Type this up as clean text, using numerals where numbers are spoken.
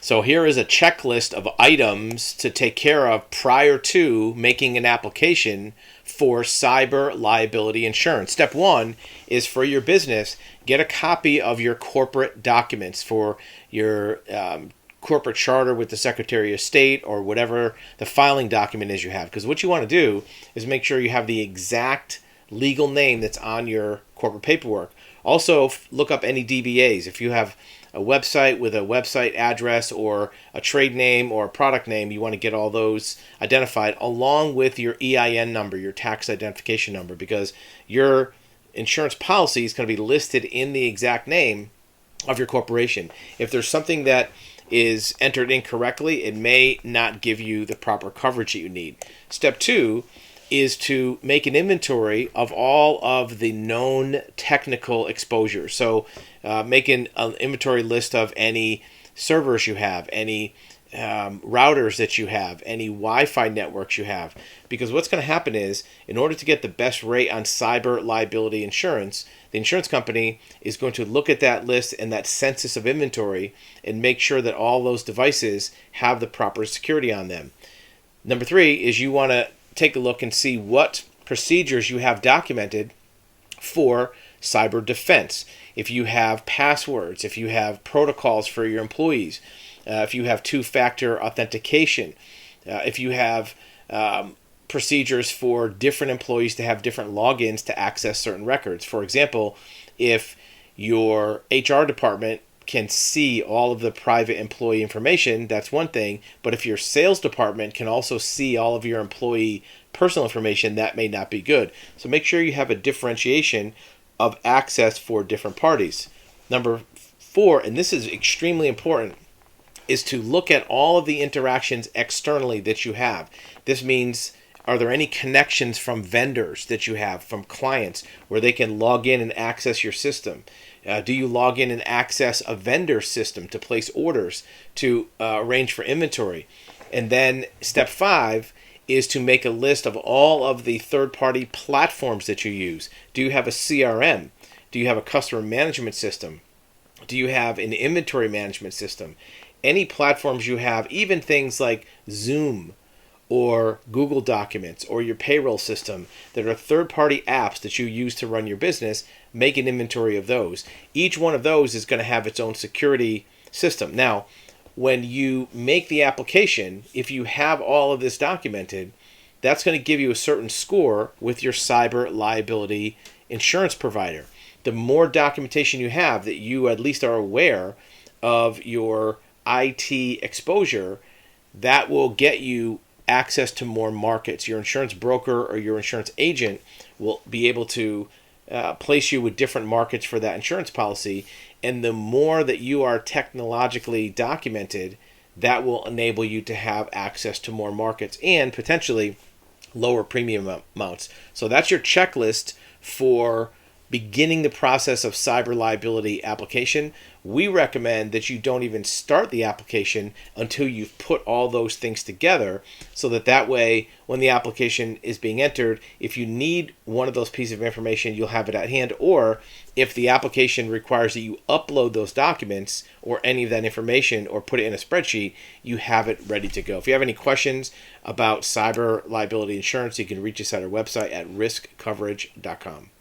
So here is a checklist of items to take care of prior to making an application for cyber liability insurance. Step one is for your business, get a copy of your corporate documents for your corporate charter with the Secretary of State or whatever the filing document is you have. Because what you want to do is make sure you have the exact legal name that's on your corporate paperwork. Also, look up any DBAs. If you have a website with a website address or a trade name or a product name, you want to get all those identified along with your EIN number, your tax identification number, because your insurance policy is going to be listed in the exact name of your corporation. If there's something that is entered incorrectly, it may not give you the proper coverage that you need. Step two is to make an inventory of all of the known technical exposures. So make an inventory list of any servers you have, any routers that you have, any Wi-Fi networks you have. Because what's going to happen is, in order to get the best rate on cyber liability insurance, the insurance company is going to look at that list and that census of inventory and make sure that all those devices have the proper security on them. Number three is you want to take a look and see what procedures you have documented for cyber defense. If you have passwords, if you have protocols for your employees, if you have two-factor authentication, if you have procedures for different employees to have different logins to access certain records. For example, if your HR department can see all of the private employee information, that's one thing. But if your sales department can also see all of your employee personal information, that may not be good. So make sure you have a differentiation of access for different parties. Number four, and this is extremely important, is to look at all of the interactions externally that you have. This means, are there any connections from vendors that you have, from clients, where they can log in and access your system? Do you log in and access a vendor system to place orders, to arrange for inventory? And then step five is to make a list of all of the third-party platforms that you use. Do you have a CRM? Do you have a customer management system? Do you have an inventory management system? Any platforms you have, even things like Zoom or Google Documents or your payroll system that are third-party apps that you use to run your business, make an inventory of those. Each one of those is going to have its own security system. Now, when you make the application, if you have all of this documented, that's going to give you a certain score with your cyber liability insurance provider. The more documentation you have that you at least are aware of your IT exposure, that will get you access to more markets. Your insurance broker or your insurance agent will be able to place you with different markets for that insurance policy. And the more that you are technologically documented, that will enable you to have access to more markets and potentially lower premium amounts. So that's your checklist for beginning the process of cyber liability application. We recommend that you don't even start the application until you've put all those things together, so that way when the application is being entered, if you need one of those pieces of information, you'll have it at hand, or if the application requires that you upload those documents or any of that information or put it in a spreadsheet, you have it ready to go. If you have any questions about cyber liability insurance, you can reach us at our website at riskcoverage.com.